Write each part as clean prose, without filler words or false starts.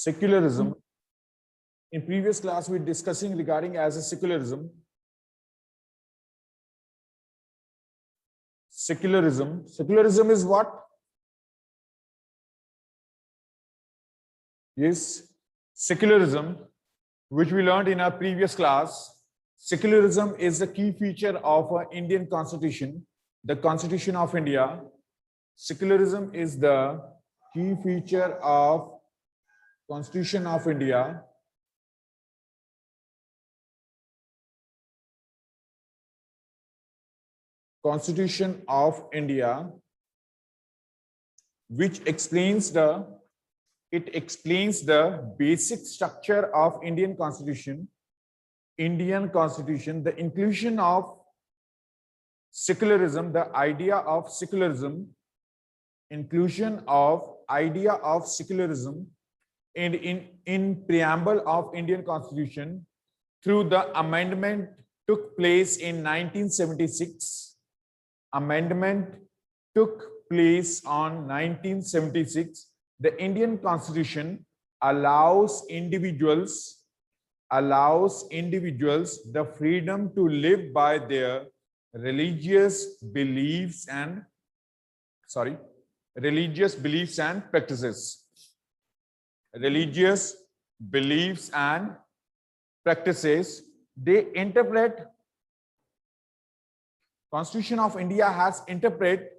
Secularism. In previous class, we were discussing regarding as a secularism. Secularism is what? Yes, secularism, which we learned in our previous class. Secularism is the key feature of our Indian Constitution, the Constitution of India. Secularism is the key feature of Constitution of India. Constitution of India, which explains the basic structure of Indian Constitution. The inclusion of secularism, the idea of secularism, inclusion of idea of secularism in preamble of Indian Constitution through the amendment took place in 1976. Amendment took place on 1976. The Indian Constitution allows individuals the freedom to live by their religious beliefs and practices. Religious beliefs and practices. They interpret. Constitution of India has interpret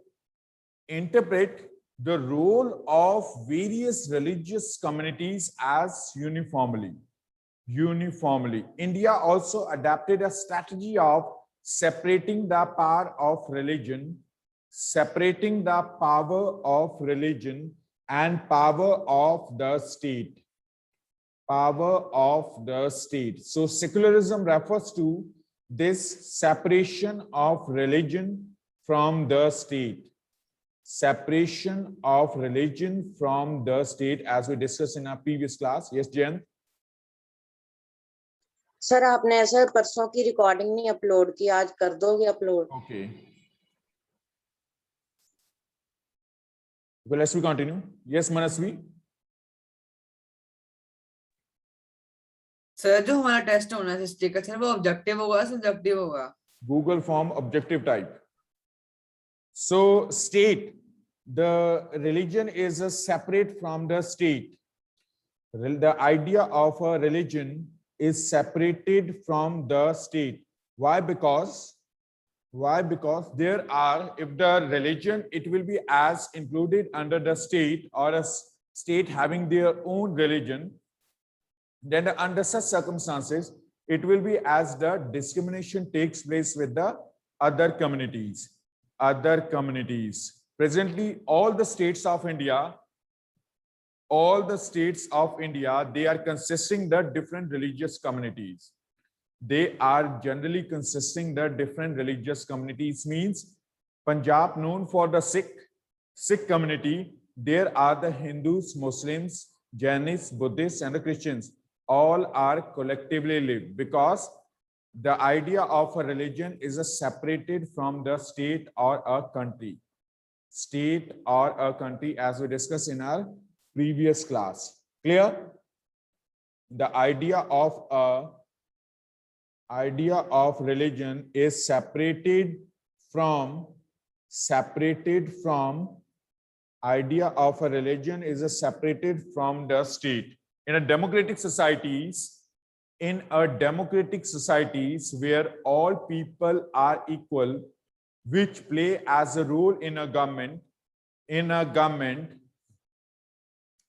the role of various religious communities as uniformly. India also adapted a strategy of separating the power of religion and power of the state. So secularism refers to this separation of religion from the state. Separation of religion from the state, as we discussed in our previous class. Yes, Jen? Sir आपने ऐसा परसों की recording नहीं upload की, आज कर दोगे upload? Okay. Well, let's continue. Yes, Manasvi. Sir जो हमारा टेस्ट होना है स्टिकर सर वो ऑब्जेक्टिव होगा सब्जेक्टिव होगा? Google form objective type. So state, the religion is separate from the state. The idea of a religion is separated from the state. Why? Because there are, if the religion, it will be as included under the state or a state having their own religion, then under such circumstances, it will be as the discrimination takes place with the other communities. Presently, all the states of India, they are consisting the different religious communities. They are generally consisting the different religious communities. Means Punjab known for the Sikh community. There are the Hindus, Muslims, Jainis, Buddhists, and the Christians. All are collectively live because the idea of a religion is separated from the state or a country. State or a country, as we discussed in our previous class. Clear? The idea of religion is separated from idea of a religion is separated from the state. In a democratic societies where all people are equal, which play as a role in a government,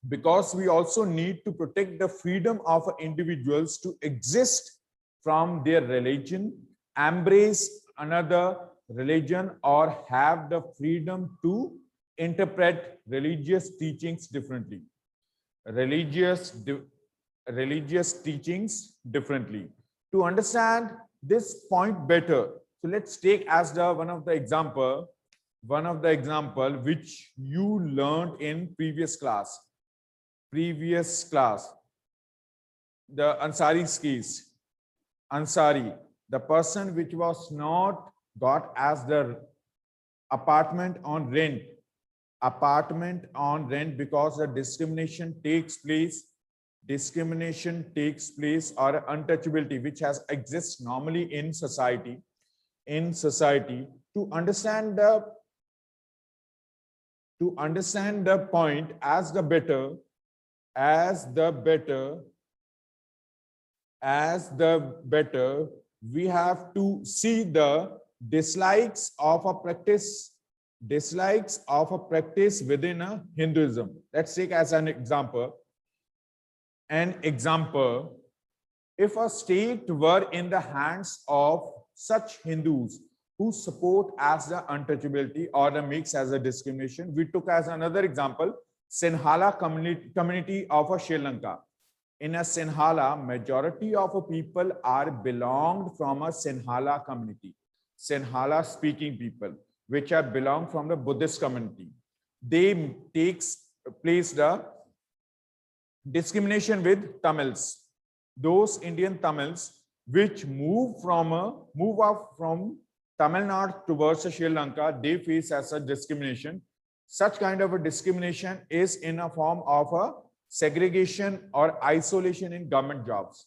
because we also need to protect the freedom of individuals to exist from their religion, embrace another religion, or have the freedom to interpret religious teachings differently. To understand this point better, so let's take as the one of the example which you learned in previous class. The Ansari's case. Ansari, the person which was not got as the apartment on rent because the discrimination takes place discrimination takes place or untouchability which has exists normally in society, to understand the point as the better, we have to see the dislikes of a practice within a Hinduism. Let's take as an example, if a state were in the hands of such Hindus who support as the untouchability or the mix as a discrimination. We took as another example, Sinhala community of Sri Lanka. In a Sinhala, majority of people are belonged from a Sinhala community, Sinhala speaking people, which are belong from the Buddhist community. They takes place the discrimination with Tamils. Those Indian Tamils which move out from Tamil Nadu towards Sri Lanka, they face as a discrimination. Such kind of a discrimination is in a form of a segregation or isolation in government jobs.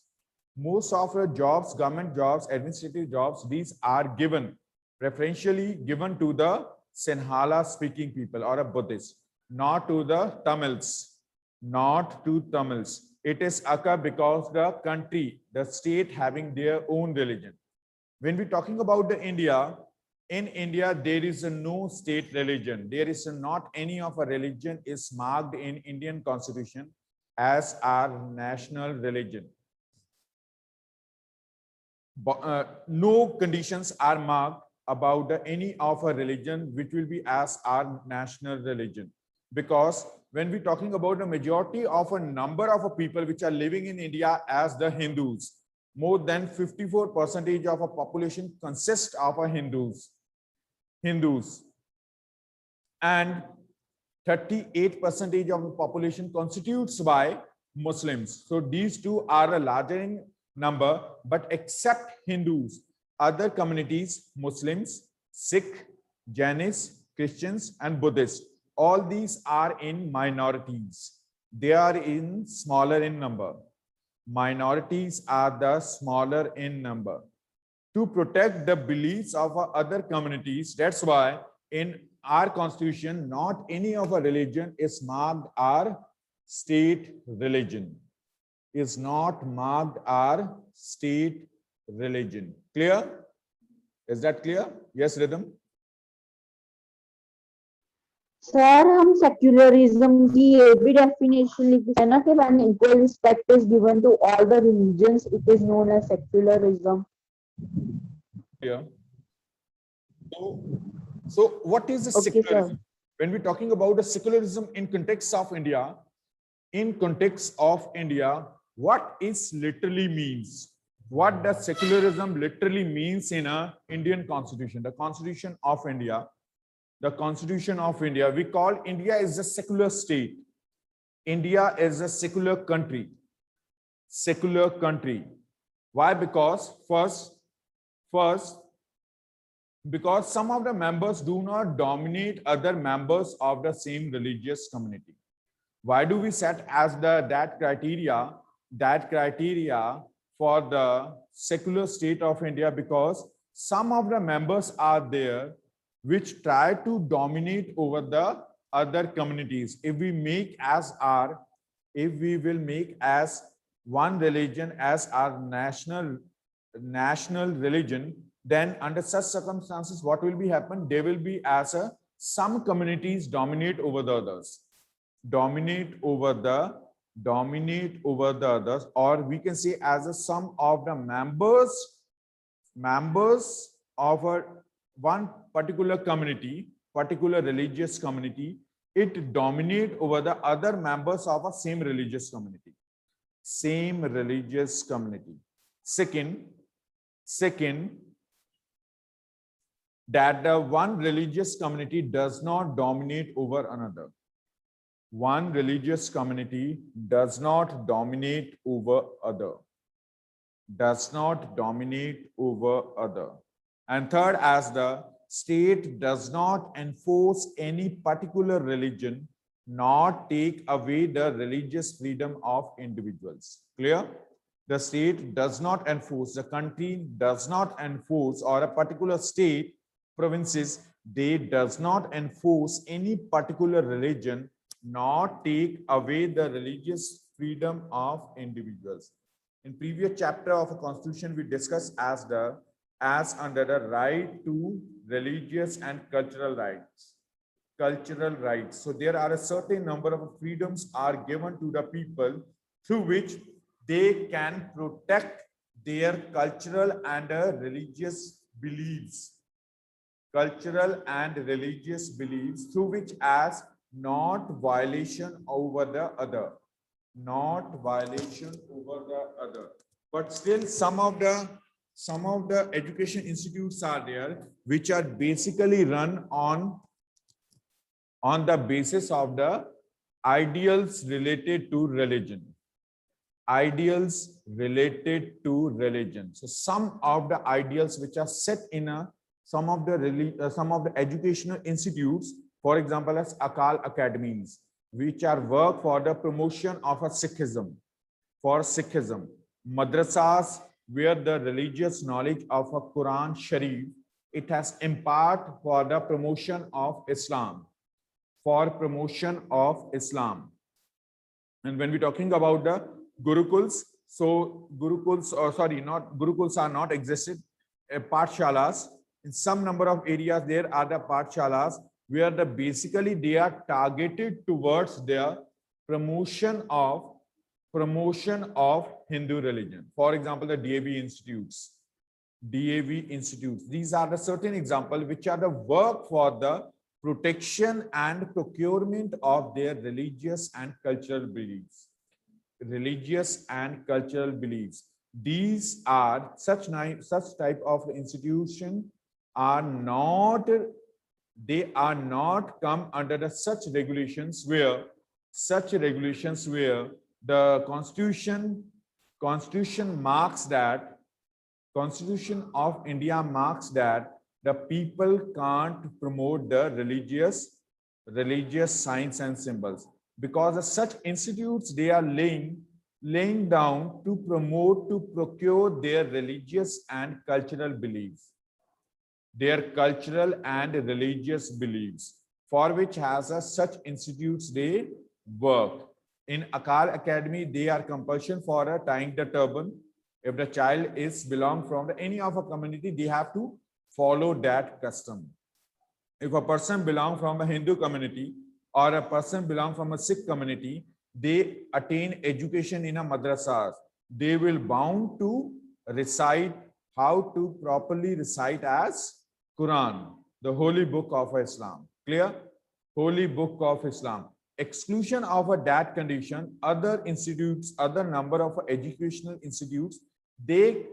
Most of the jobs, government jobs, administrative jobs, these are given, preferentially given to the Sinhala speaking people or a Buddhist, not to the Tamils, It is occur because the country, the state having their own religion. When we're talking about the India, in India, there is no state religion. There is not any of a religion is marked in Indian Constitution as our national religion. No conditions are marked about any of a religion which will be as our national religion. Because when we're talking about the majority of a number of people which are living in India as the Hindus, more than 54% of a population consists of a Hindus. And 38% of the population constitutes by Muslims. So these two are a larger in number, but except Hindus, other communities, Muslims, Sikh, Jainis, Christians, and Buddhists, all these are in minorities. They are in smaller in number. Minorities are the smaller in number. To protect the beliefs of other communities, that's why in our constitution, not any of a religion is marked our state religion. Is not marked our state religion. Clear? Is that clear? Yes, Rhythm? Sir हम secularism की ये भी definition लिखी है ना कि when equal respect is given to all the religions, it is known as secularism. Yeah. So what is the secularism? When we're talking about the secularism in context of India, what is literally means? What does secularism literally means in a Indian constitution? The Constitution of India. The Constitution of India, we call India is a secular state. India is a secular country. Secular country. Why? Because first, because some of the members do not dominate other members of the same religious community. Why do we set as that criteria for the secular state of India? Because some of the members are there which try to dominate over the other communities. If we will make as one religion as our national religion, then under such circumstances, what will be happen? There will be some communities dominate over the others, or we can say as a sum of the members of one particular community, particular religious community, it dominate over the other members of a same religious community. Second, that the one religious community does not dominate over another. One religious community does not dominate over other. And third, as the state does not enforce any particular religion not take away the religious freedom of individuals. Clear? The state does not enforce, the country does not enforce, or a particular state, provinces, they does not enforce any particular religion, nor take away the religious freedom of individuals. In previous chapter of a constitution, we discussed as under the right to religious and cultural rights. So there are a certain number of freedoms are given to the people through which they can protect their cultural and religious beliefs. Cultural and religious beliefs through which as not violation over the other. Not violation over the other. But still some of the education institutes are there which are basically run on the basis of the ideals related to religion. Ideals related to religion. So some of the ideals which are set in some of the educational institutes, for example, as Akal academies, which are work for the promotion of a Sikhism, for Sikhism. Madrasas, where the religious knowledge of a Quran Sharif, it has impart for the promotion of Islam. For promotion of Islam. And when we're talking about the Gurukuls, so Gurukuls, or sorry, not Gurukuls are not existed. Pathshalas, in some number of areas, there are the Pathshalas where basically they are targeted towards their promotion of Hindu religion. For example, the DAV institutes. These are the certain examples which are the work for the protection and procurement of their religious and cultural beliefs. Religious and cultural beliefs. These are such type of institution are not, they are not come under the such regulations where the constitution marks that, Constitution of India marks that the people can't promote the religious signs and symbols, because such institutes, they are laying down to promote, to procure their religious and cultural beliefs, for which has such institutes they work. In Akal Academy, they are compulsion for tying the turban. If the child is belong from any of a community, they have to follow that custom. If a person belong from a Hindu community or a person belong from a Sikh community, they attain education in a madrasas. They will bound to recite how to properly recite as Quran, the holy book of Islam. Clear? Holy book of Islam. Exclusion of that condition, other institutes, other number of educational institutes, they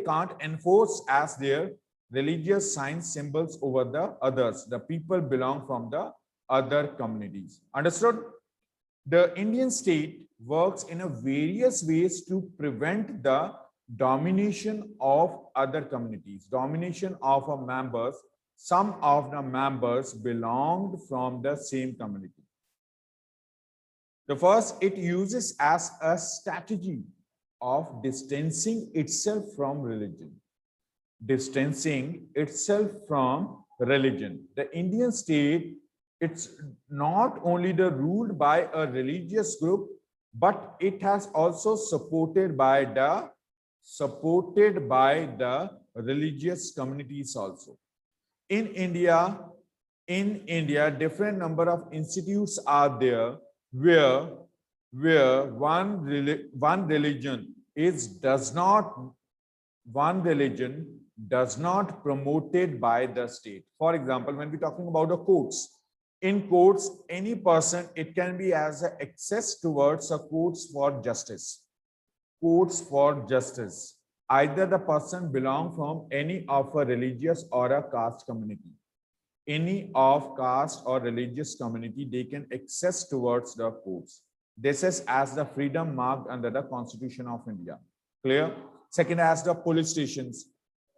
can't enforce as their religious signs, symbols over the others. The people belong from the other communities. Understood? The Indian state works in a various ways to prevent the domination of other communities, domination of our members. Some of the members belonged from the same community. The first, it uses as a strategy of distancing itself from religion. Distancing itself from religion. The Indian state, it's not only ruled by a religious group, but it has also supported by the religious communities also. In India, different number of institutes are there where one religion does not promoted by the state. For example, when we're talking about the courts, in courts, any person, it can be as an access towards a courts for justice. Courts for justice. Either the person belong from any of a religious or a caste community. Any of caste or religious community, they can access towards the courts. This is as the freedom marked under the Constitution of India. Clear? Second, as the police stations.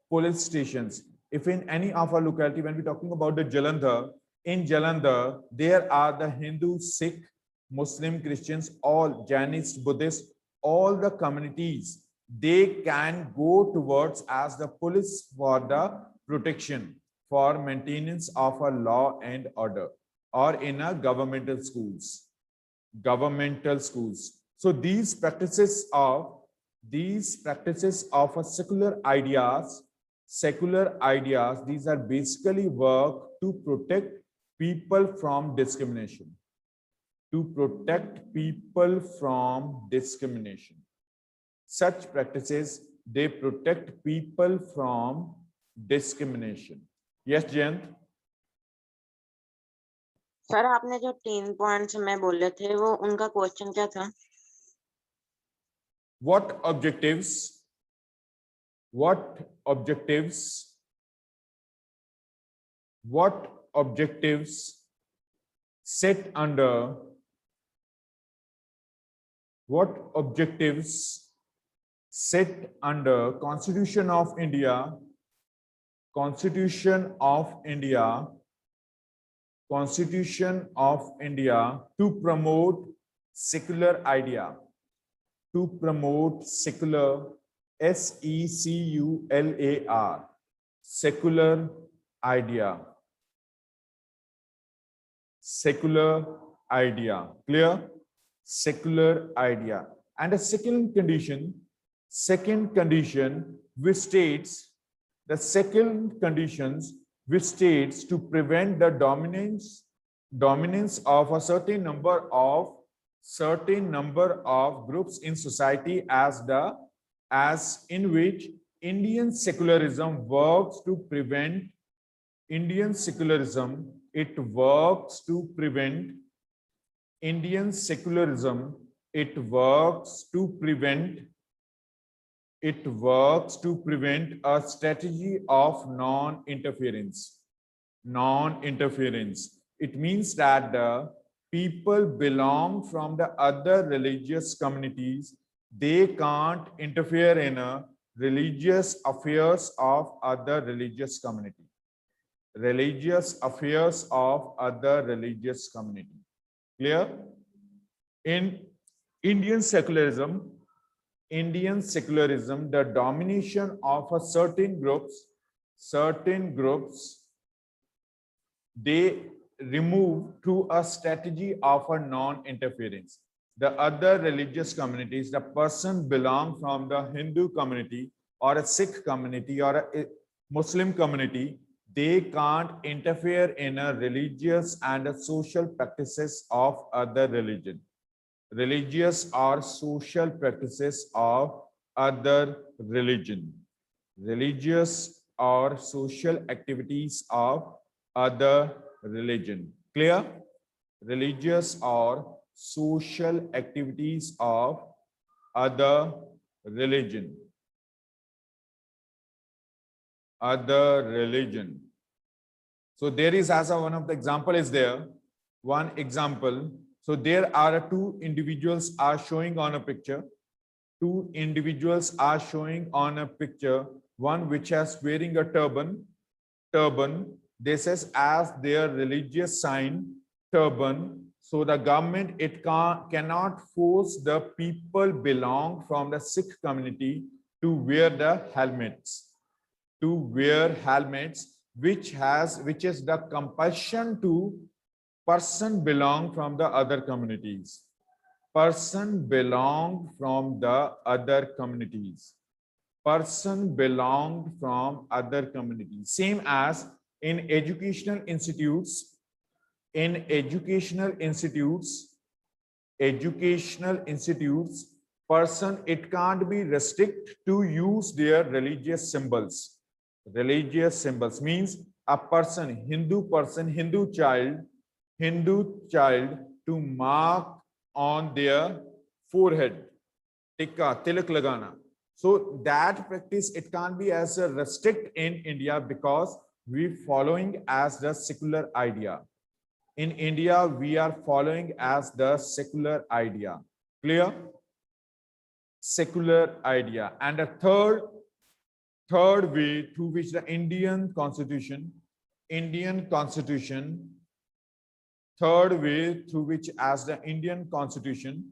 Police stations. If in any of our locality, when we're talking about the Jalandhar, In Jalandhar, there are the Hindu, Sikh, Muslim, Christians, all Jainists, Buddhists, all the communities. They can go towards as the police for the protection, for maintenance of a law and order, or in a governmental schools. So these practices of a secular ideas, these are basically work to protect people from discrimination. Such practices, they protect people from discrimination. Yes, Jayant? Sir आपने जो 3 points में बोले थे वो उनका question क्या था? What objectives set under Constitution of India to promote secular idea, secular secular idea, clear? Secular idea. And the second condition which states to prevent the dominance of a certain number of groups in society as in which Indian secularism works to prevent Indian secularism it works to prevent a strategy of non-interference. It means that the people belong from the other religious communities. They can't interfere in a religious affairs of other religious community. Clear? In Indian secularism, the domination of a certain groups, they remove through a strategy of a non-interference. The other religious communities, the person belong from the Hindu community or a Sikh community or a Muslim community, they can't interfere in a religious and a social practices of other religion. Religious or social practices of other religion. Religious or social activities of other religion. Clear? Religious or social activities of other religion. So there is as one of the example is there. One example. So there are two individuals are showing on a picture. One which has wearing a turban. This is as their religious sign, turban. So the government cannot force the people belong from the Sikh community to wear the helmets. Which is the compulsion to person belong from the other communities. Person belonged from other communities. Same as in educational institutes. Person, it can't be restricted to use their religious symbols. Means a person, Hindu child to mark on their forehead, tikka, tilak lagana. So that practice, it can't be as a restrict in India because we following as the secular idea. In India, we are following as the secular idea. Clear? Secular idea. And the third way through which the Indian constitution third way through which as the Indian Constitution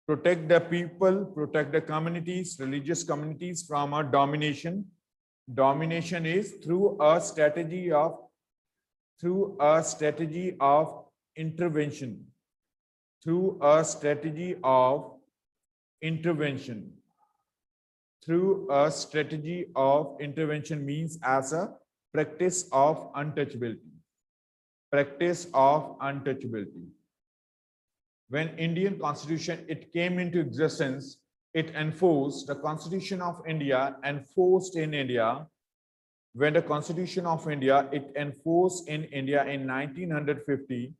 protect the people, protect the communities, religious communities from a domination. Domination is through a strategy of intervention. Through a strategy of intervention. Through a strategy of intervention means as a practice of untouchability. Practice of untouchability. When Indian Constitution it came into existence, it enforced the Constitution of India enforced in India. When the Constitution of India it enforced in India in 1950,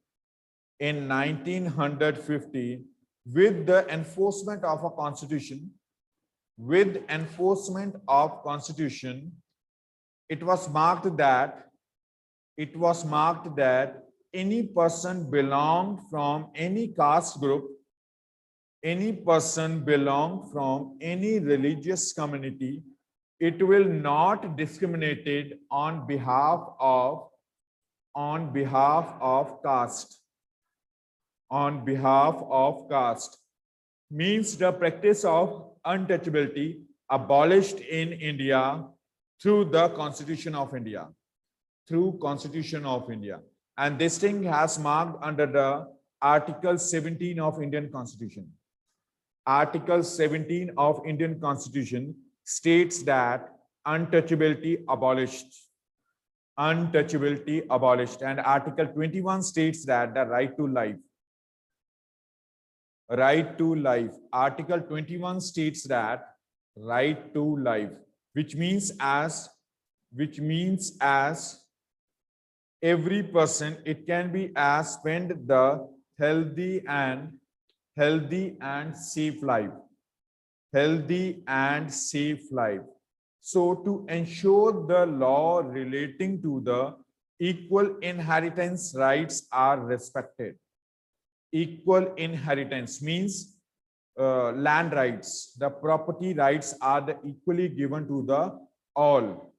with the enforcement of a constitution, it was marked that any person belonged from any caste group, any person belonged from any religious community, it will not discriminated on behalf of caste. On behalf of caste means the practice of untouchability abolished in India through the Constitution of India. Through Constitution of India. And this thing has marked under the Article 17 of Indian Constitution. Article 17 of Indian Constitution states that untouchability abolished. Untouchability abolished. And Article 21 states that the right to life. Right to life. Article 21 states that right to life, which means as every person, it can be as spend the healthy and safe life. Healthy and safe life. So to ensure the law relating to the equal inheritance rights are respected. Equal inheritance means land rights, the property rights are the equally given to the all.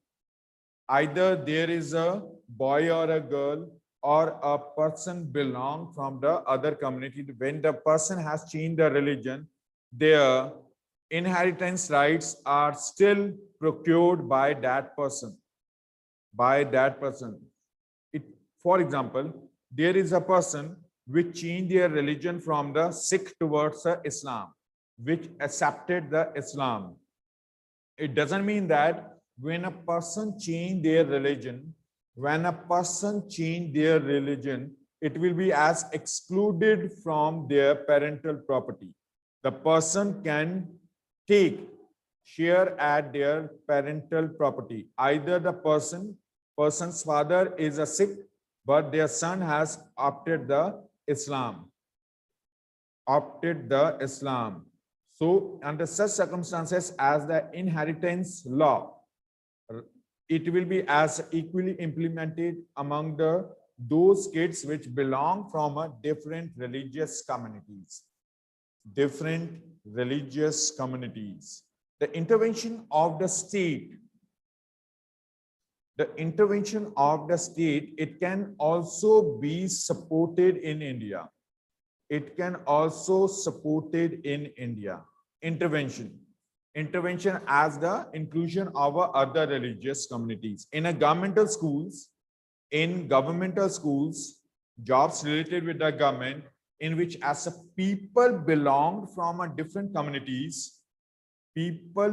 Either there is a boy or a girl or a person belong from the other community. When the person has changed the religion, their inheritance rights are still procured by that person. For example, there is a person which changed their religion from the Sikh towards the Islam, which accepted the Islam. It doesn't mean that when a person change their religion, it will be as excluded from their parental property. The person can take share at their parental property. Either the person's father is a Sikh, but their son has opted the Islam. So under such circumstances, as the inheritance law, it will be as equally implemented among those kids which belong from a different religious communities. The intervention of the state, it can also be supported in India. Intervention as the inclusion of other religious communities in governmental schools, jobs related with the government, in which as a people belonged from a different communities, religious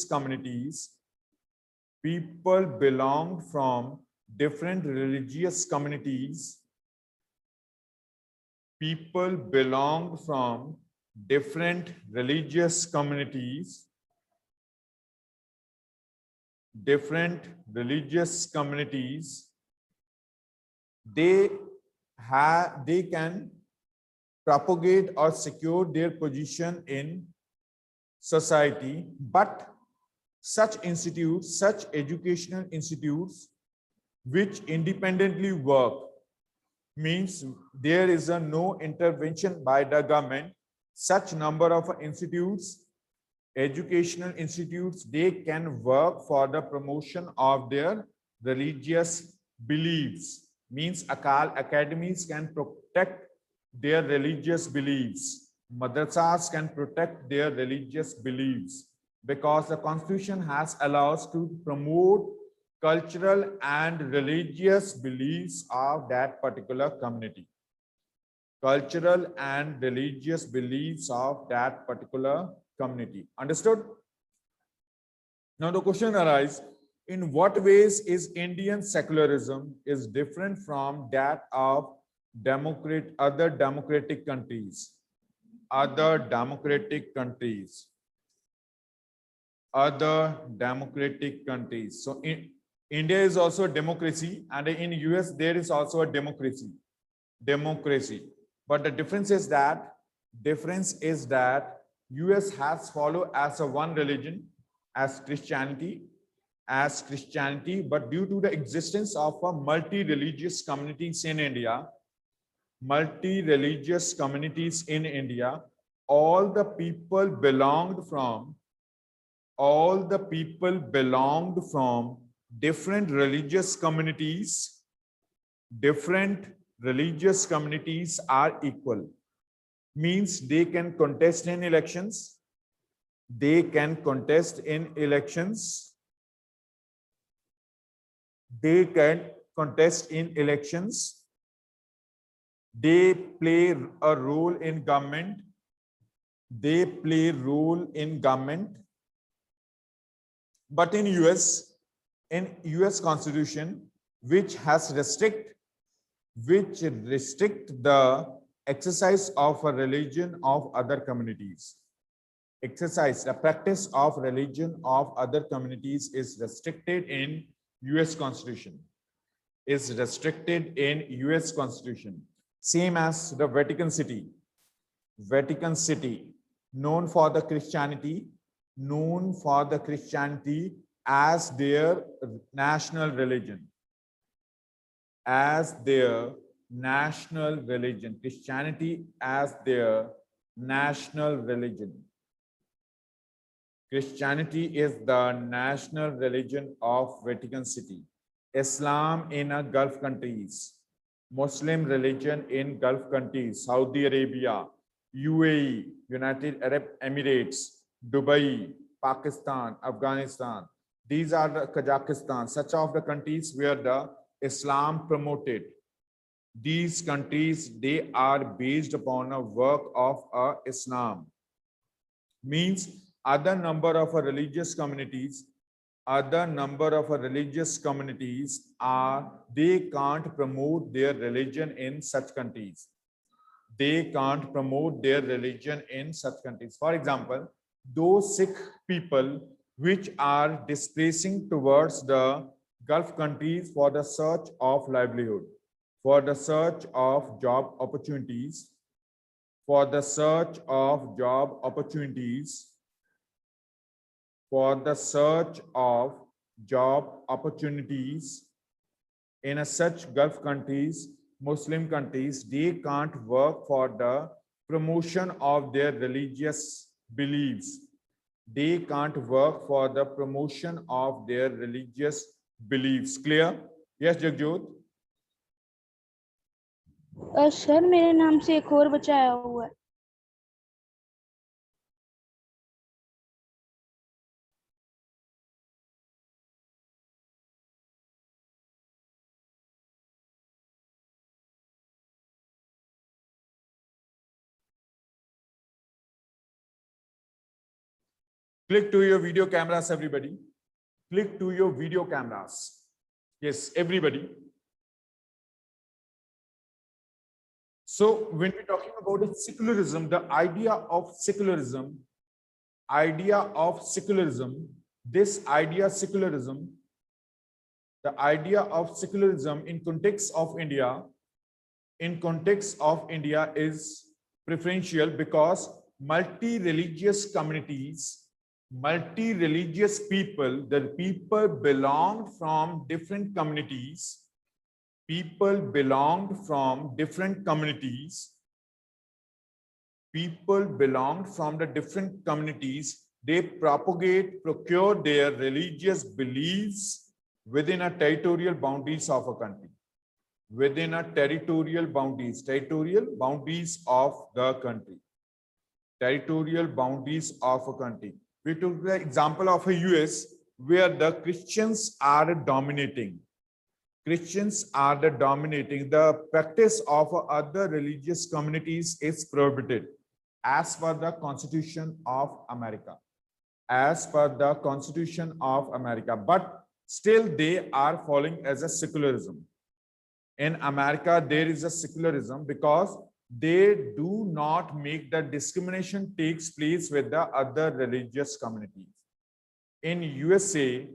communities, they can propagate or secure their position in society, but such educational institutes which independently work, means there is no intervention by the government. Such number of institutes educational institutes, they can work for the promotion of their religious beliefs. Means academies can protect their religious beliefs. Madrasas can protect their religious beliefs because the constitution has allows to promote cultural and religious beliefs of that particular community. Cultural and religious beliefs of that particular community. Understood? Now the question arises, in what ways is Indian secularism is different from that of other democratic countries? Other democratic countries. Other democratic countries. So India is also a democracy, and in US there is also a democracy. But the difference is that US has followed as a one religion as Christianity, but due to the existence of a multi-religious communities in India, all the people belonged from different religious communities are equal. Means they can contest in elections. They play a role in government. But in US Constitution, which restrict the exercise of a religion of other communities. The practice of religion of other communities is restricted in US Constitution. Same as the Vatican City, known for the Christianity as their national religion. Christianity as their national religion. Christianity is the national religion of Vatican City. Islam in Gulf countries. Muslim religion in Gulf countries. Saudi Arabia, UAE, United Arab Emirates, Dubai, Pakistan, Afghanistan. These are the Kazakhstan, such of the countries where the Islam promoted. These countries, they are based upon a work of Islam. Means other number of religious communities are, they can't promote their religion in such countries. For example, those Sikh people which are displacing towards the Gulf countries for the search of livelihood, for the search of job opportunities, in such Gulf countries, Muslim countries, they can't work for the promotion of their religious beliefs. Clear? Yes, Jagjot? Sir मेरे नाम से एक और बच्चा आया हुआ है. Click to your video cameras, everybody. Click to your video cameras. Yes, everybody. So when we're talking about secularism, the idea of secularism, the idea of secularism in context of India is preferential because multi-religious communities, multi-religious people, the people belonged from different communities, they propagate, procure their religious beliefs within a territorial boundaries of a country. Within a territorial boundaries of the country. Territorial boundaries of a country. We took the example of a US where the Christians are dominating. Christians are the dominating. The practice of other religious communities is prohibited as per the Constitution of America. As per the Constitution of America. But still they are following as a secularism. In America, there is a secularism because they do not make the discrimination takes place with the other religious communities. In USA,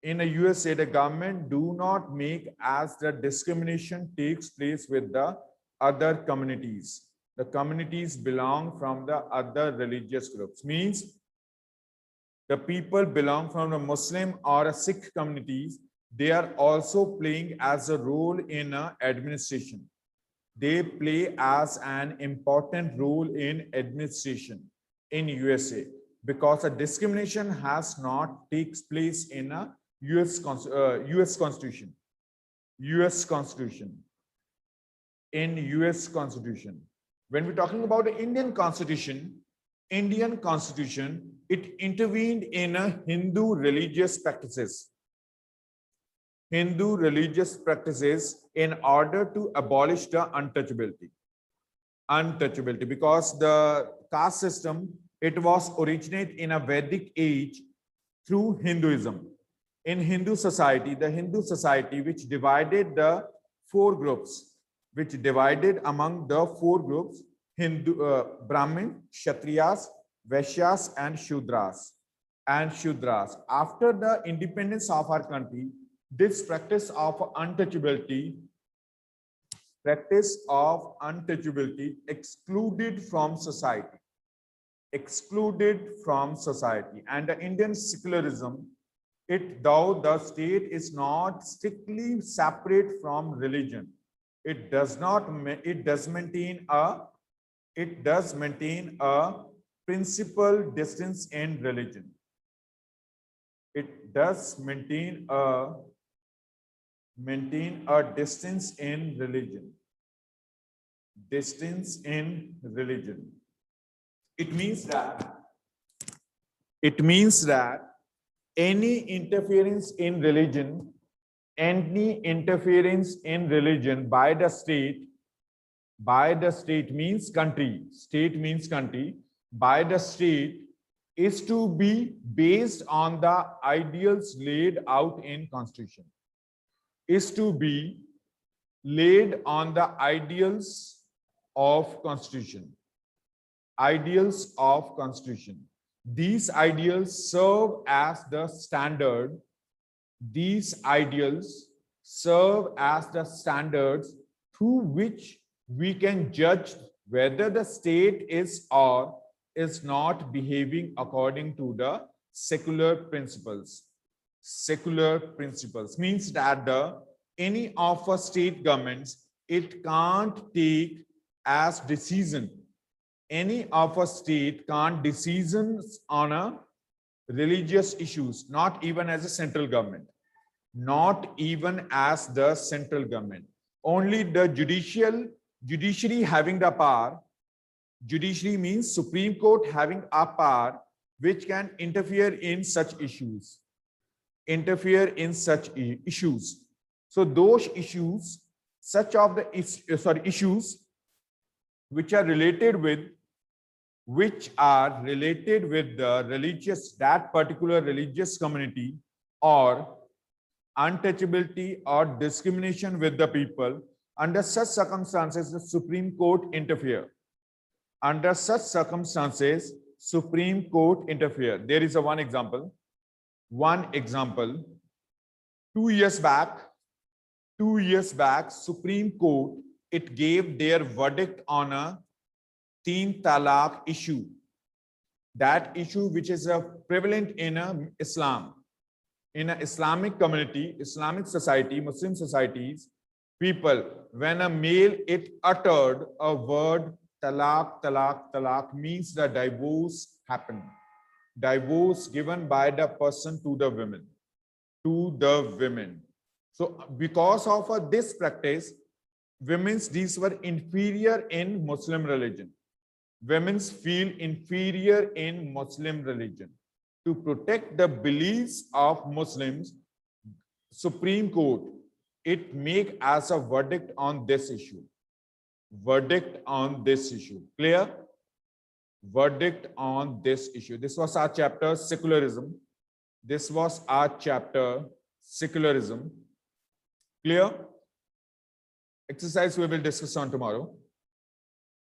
the government do not make as the discrimination takes place with the other communities. The communities belong from the other religious groups. Means the people belong from the Muslim or a Sikh communities. They are also playing as a role in administration. They play as an important role in administration in USA because a discrimination has not takes place in a US Constitution. US Constitution. In US Constitution. When we're talking about the Indian Constitution, it intervened in a Hindu religious practices in order to abolish the untouchability because the caste system, it was originated in a Vedic age through Hinduism. In Hindu society, which divided the four groups, among the four groups, Hindu, Brahmin, Kshatriyas, Vaishyas, and Shudras. After the independence of our country, this practice of untouchability excluded from society. And the Indian secularism, though the state is not strictly separate from religion, it does maintain a principal distance in religion. It does maintain a distance in religion. It means that any interference in religion by the state means country. State means country. By the state is to be based on the ideals laid out in Constitution. Is to be laid on the ideals of Constitution. Ideals of Constitution. These ideals serve as the standard. These ideals serve as the standards through which we can judge whether the state is or is not behaving according to the secular principles. Secular principles means that any of a state governments, it can't take as decision. Any of a state can't decisions on a religious issues, not even as a central government. Not even as the central government. Only the judiciary having the power. Judiciary means Supreme Court having a power which can interfere in such issues. So those issues, issues which are related with that particular religious community, or untouchability or discrimination with the people, under such circumstances the Supreme Court interfere. There is one example. 2 years back, Supreme Court, it gave their verdict on a Teen Talaq issue. That issue which is prevalent in Islam. In an Islamic community, Islamic society, Muslim societies, people, when a male, it uttered a word, talaq, talaq, talaq, means the divorce happened. Divorce given by the person to the women. So because of this practice, these were inferior in Muslim religion. Women feel inferior in Muslim religion. To protect the beliefs of Muslims, Supreme Court, it make as a verdict on this issue. Verdict on this issue. Clear? Verdict on this issue. This was our chapter, Secularism. This was our chapter, Secularism. Clear? Exercise we will discuss on tomorrow.